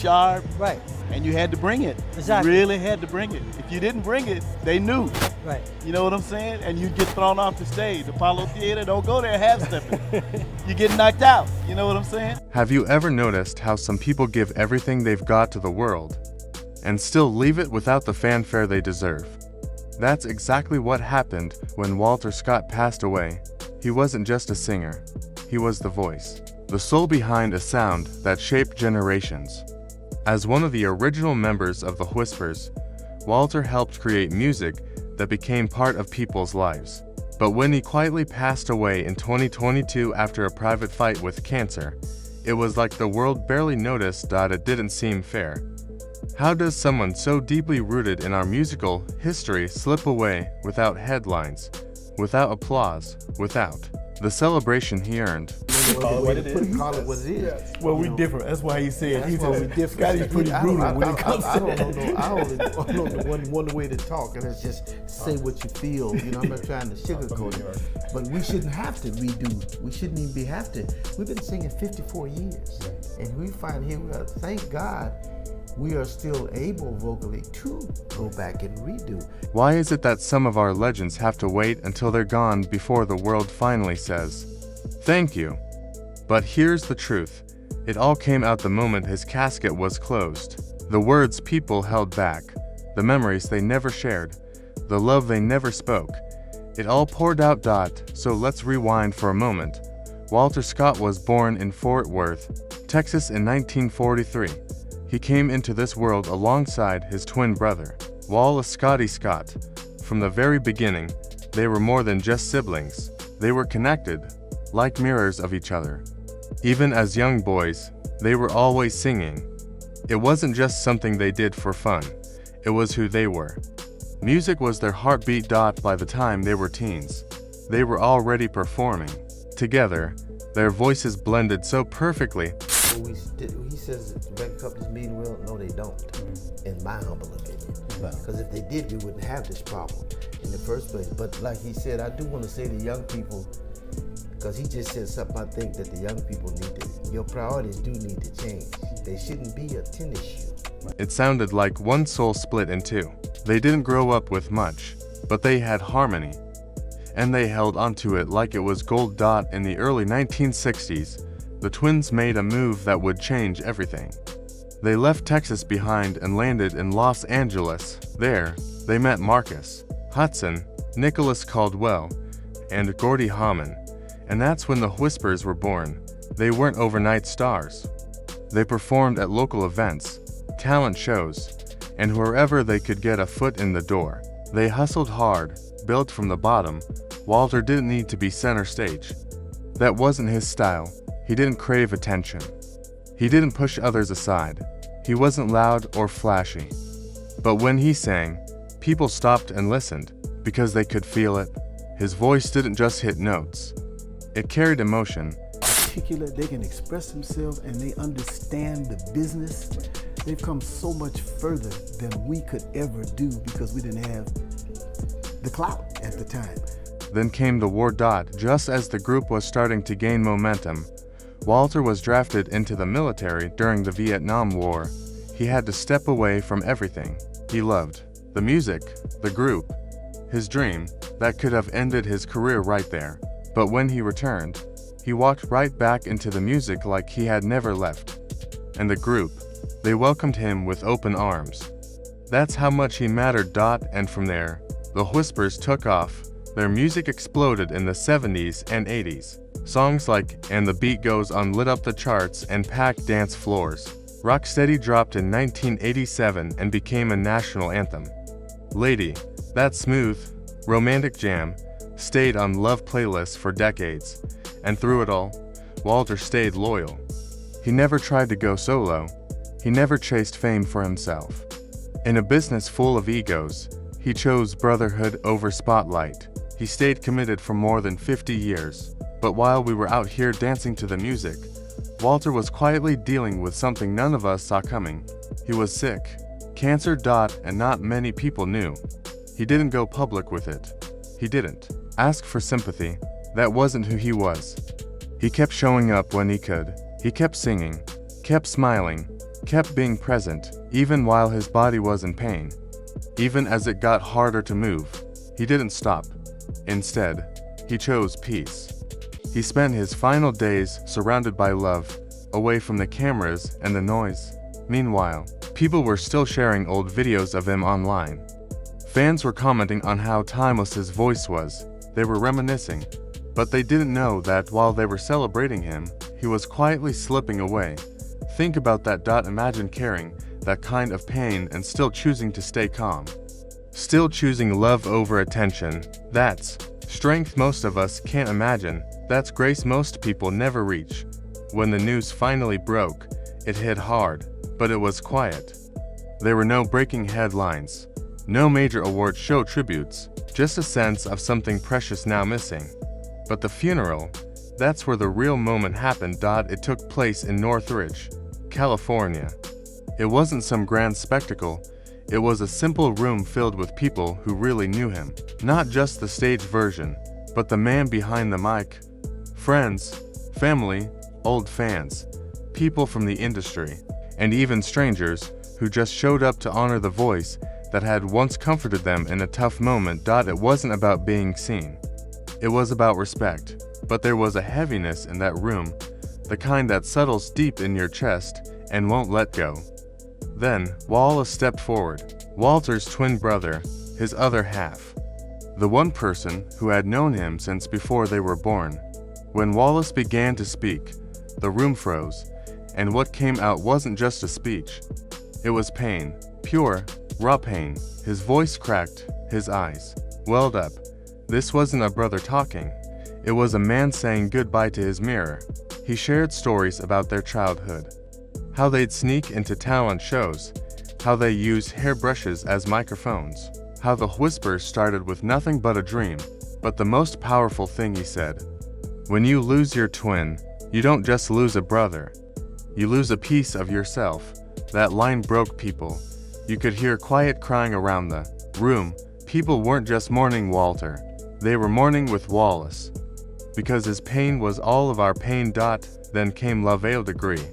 sharp. Right. And you had to bring it. Exactly. You really had to bring it. If you didn't bring it, they knew. Right. You know what I'm saying? And you get thrown off the stage. Apollo Theater, don't go there half-stepping. You get knocked out. You know what I'm saying? Have you ever noticed how some people give everything they've got to the world and still leave it without the fanfare they deserve? That's exactly what happened when Walter Scott passed away. He wasn't just a singer. He was the voice, the soul behind a sound that shaped generations. As one of the original members of the Whispers, Walter helped create music that became part of people's lives. But when he quietly passed away in 2022 after a private fight with cancer, it was like the world barely noticed that it didn't seem fair. How does someone so deeply rooted in our musical history slip away without headlines, without applause, without the celebration he earned? Call it what it is. Call it what it is. Well, we different. That's why he said. He we different. Scotty's pretty brutal when it comes I to don't that. know. I only know one way to talk, and it's just say what you feel. You know, I'm not trying to sugarcoat it. But we shouldn't have to redo. We shouldn't even have to. We've been singing 54 years, and we find here, thank God, we are still able vocally to go back and redo. Why is it that some of our legends have to wait until they're gone before the world finally says, "Thank you"? But here's the truth. It all came out the moment his casket was closed. The words people held back, the memories they never shared, the love they never spoke. It all poured out. So let's rewind for a moment. Walter Scott was born in Fort Worth, Texas in 1943. He came into this world alongside his twin brother, Wallace Scotty Scott. From the very beginning, they were more than just siblings. They were connected, like mirrors of each other. Even as young boys, they were always singing. It wasn't just something they did for fun. It was who they were. Music was their heartbeat. By the time they were teens, they were already performing. Together, their voices blended so perfectly. He says that the record companies mean well. No, they don't, in my humble opinion. Because if they did, we wouldn't have this problem in the first place. But like he said, I do want to say to young people, because he just said something I think that the young people need to, your priorities do need to change. They shouldn't be a tennis shoe. It sounded like one soul split in two. They didn't grow up with much, but they had harmony. And they held onto it like it was gold. In the early 1960s, the twins made a move that would change everything. They left Texas behind and landed in Los Angeles. There, they met Marcus, Hudson, Nicholas Caldwell, and Gordy Hammond. And that's when the Whispers were born. They weren't overnight stars. They performed at local events, talent shows, and wherever they could get a foot in the door. They hustled hard, built from the bottom. Walter didn't need to be center stage. That wasn't his style. He didn't crave attention. He didn't push others aside. He wasn't loud or flashy. But when he sang, people stopped and listened because they could feel it. His voice didn't just hit notes. It carried emotion. Articulate, they can express themselves and they understand the business. They've come so much further than we could ever do because we didn't have the clout at the time. Then came the war. Just as the group was starting to gain momentum, Walter was drafted into the military during the Vietnam War. He had to step away from everything he loved, the music, the group, his dream, that could have ended his career right there. But when he returned, he walked right back into the music like he had never left. And the group, they welcomed him with open arms. That's how much he mattered. And from there, the Whispers took off. Their music exploded in the 70s and 80s. Songs like "And the Beat Goes On" lit up the charts and packed dance floors. Rocksteady dropped in 1987 and became a national anthem. Lady, that smooth, romantic jam, stayed on love playlists for decades. And through it all, Walter stayed loyal. He never tried to go solo. He never chased fame for himself. In a business full of egos, he chose brotherhood over spotlight. He stayed committed for more than 50 years. But while we were out here dancing to the music, Walter was quietly dealing with something none of us saw coming. He was sick. Cancer. And not many people knew. He didn't go public with it. He didn't ask for sympathy. That wasn't who he was. He kept showing up when he could. He kept singing, kept smiling, kept being present, even while his body was in pain. Even as it got harder to move, he didn't stop. Instead, he chose peace. He spent his final days surrounded by love, away from the cameras and the noise. Meanwhile, people were still sharing old videos of him online. Fans were commenting on how timeless his voice was. They were reminiscing, but they didn't know that while they were celebrating him, he was quietly slipping away. Think about that. Imagine carrying that kind of pain and still choosing to stay calm. Still choosing love over attention. That's strength most of us can't imagine. That's grace most people never reach. When the news finally broke, it hit hard, but it was quiet. There were no breaking headlines, no major award show tributes, just a sense of something precious now missing. But the funeral, that's where the real moment happened. It took place in Northridge, California. It wasn't some grand spectacle. It was a simple room filled with people who really knew him. Not just the stage version, but the man behind the mic. Friends, family, old fans, people from the industry, and even strangers who just showed up to honor the voice that had once comforted them in a tough moment. It wasn't about being seen. It was about respect. But there was a heaviness in that room, the kind that settles deep in your chest and won't let go. Then, Wallace stepped forward, Walter's twin brother, his other half. The one person who had known him since before they were born. When Wallace began to speak, the room froze, and what came out wasn't just a speech. It was pain, pure, raw pain. His voice cracked, his eyes welled up. This wasn't a brother talking. It was a man saying goodbye to his mirror. He shared stories about their childhood, how they'd sneak into talent shows, how they used hairbrushes as microphones, how the whispers started with nothing but a dream. But the most powerful thing he said, when you lose your twin, you don't just lose a brother, you lose a piece of yourself. That line broke people. You could hear quiet crying around the room. People weren't just mourning Walter, they were mourning with Wallace. Because his pain was all of our pain. Then came Leaveil Degree,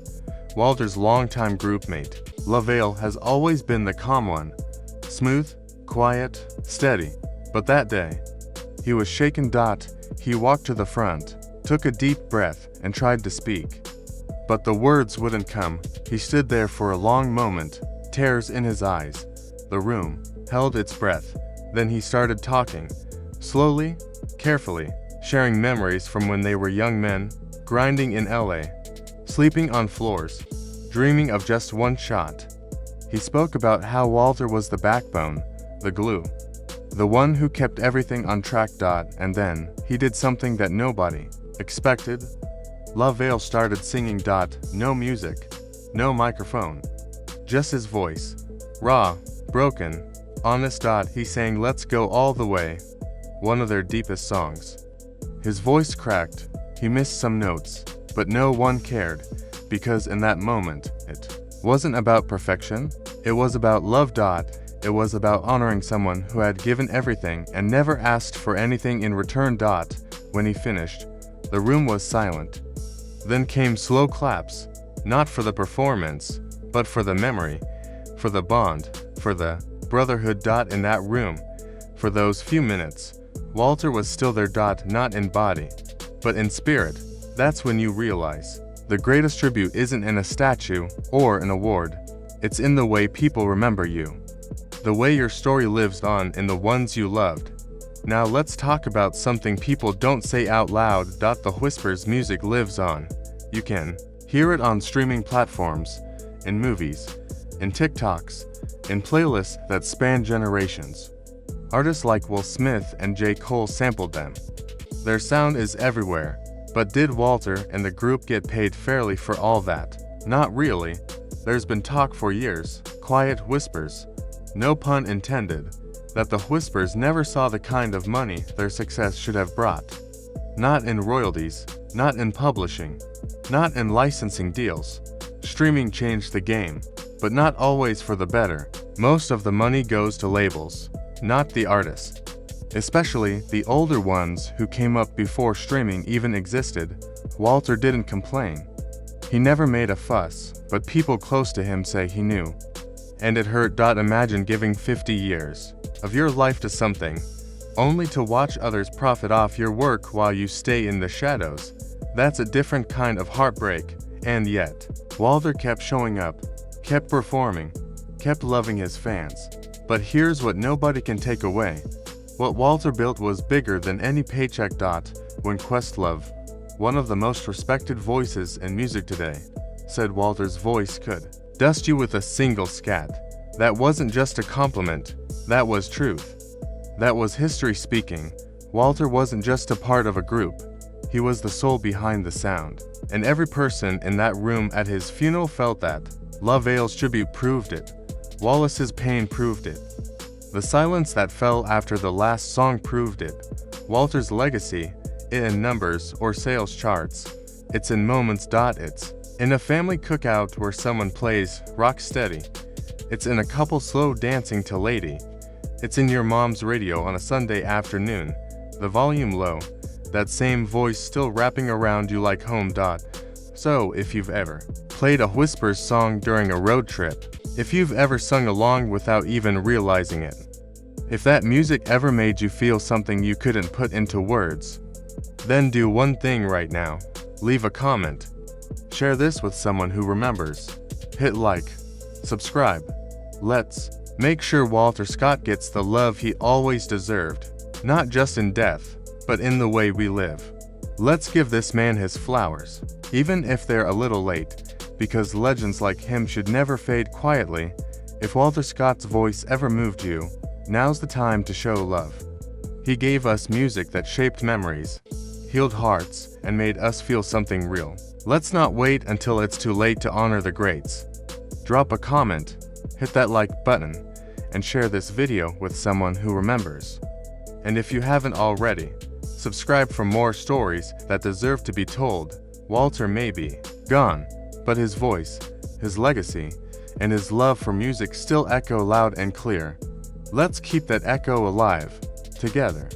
Walter's longtime groupmate. Leaveil has always been the calm one, smooth, quiet, steady. But that day, he was shaken. He walked to the front, took a deep breath, and tried to speak. But the words wouldn't come. He stood there for a long moment, tears in his eyes. The room held its breath. Then he started talking, slowly, carefully, sharing memories from when they were young men, grinding in LA, sleeping on floors, dreaming of just one shot. He spoke about how Walter was the backbone, the glue, the one who kept everything on track. And then, he did something that nobody expected. Leaveil started singing. No music, no microphone, just his voice, raw, broken, honest. He sang Let's Go All the Way, one of their deepest songs. His voice cracked, he missed some notes, but no one cared, because in that moment, it wasn't about perfection, it was about love. It was about honoring someone who had given everything and never asked for anything in return. When he finished, the room was silent. Then came slow claps, not for the performance, but for the memory, for the bond, for the brotherhood. In that room, for those few minutes, Walter was still there. Not in body, but in spirit. That's when you realize the greatest tribute isn't in a statue or an award. It's in the way people remember you, the way your story lives on in the ones you loved. Now let's talk about something people don't say out loud. The whispers music lives on. You can hear it on streaming platforms, in movies, in TikToks, in playlists that span generations. Artists like Will Smith and J. Cole sampled them. Their sound is everywhere. But did Walter and the group get paid fairly for all that? Not really. There's been talk for years, quiet whispers, no pun intended, that the whispers never saw the kind of money their success should have brought. Not in royalties, not in publishing, not in licensing deals. Streaming changed the game, but not always for the better. Most of the money goes to labels, not the artists. Especially the older ones who came up before streaming even existed. Walter didn't complain. He never made a fuss, but people close to him say he knew. And it hurt. Imagine giving 50 years of your life to something, only to watch others profit off your work while you stay in the shadows. That's a different kind of heartbreak. And yet, Walter kept showing up, kept performing, kept loving his fans. But here's what nobody can take away. What Walter built was bigger than any paycheck. When Questlove, one of the most respected voices in music today, said Walter's voice could dust you with a single scat, that wasn't just a compliment, that was truth. That was history speaking. Walter wasn't just a part of a group, he was the soul behind the sound. And every person in that room at his funeral felt that. Leaveil's tribute proved it. Wallace's pain proved it. The silence that fell after the last song proved it. Walter's legacy, it in numbers or sales charts. It's in moments. It's in a family cookout where someone plays rock steady. It's in a couple slow dancing to Lady. It's in your mom's radio on a Sunday afternoon, the volume low, that same voice still wrapping around you like home. So if you've ever played a Whispers song during a road trip, if you've ever sung along without even realizing it, if that music ever made you feel something you couldn't put into words, then do one thing right now. Leave a comment. Share this with someone who remembers. Hit like. Subscribe. Let's make sure Walter Scott gets the love he always deserved, not just in death, but in the way we live. Let's give this man his flowers, even if they're a little late, because legends like him should never fade quietly. If Walter Scott's voice ever moved you, now's the time to show love. He gave us music that shaped memories, healed hearts, and made us feel something real. Let's not wait until it's too late to honor the greats. Drop a comment, hit that like button, and share this video with someone who remembers. And if you haven't already, subscribe for more stories that deserve to be told. Walter may be gone, but his voice, his legacy, and his love for music still echo loud and clear. Let's keep that echo alive, together.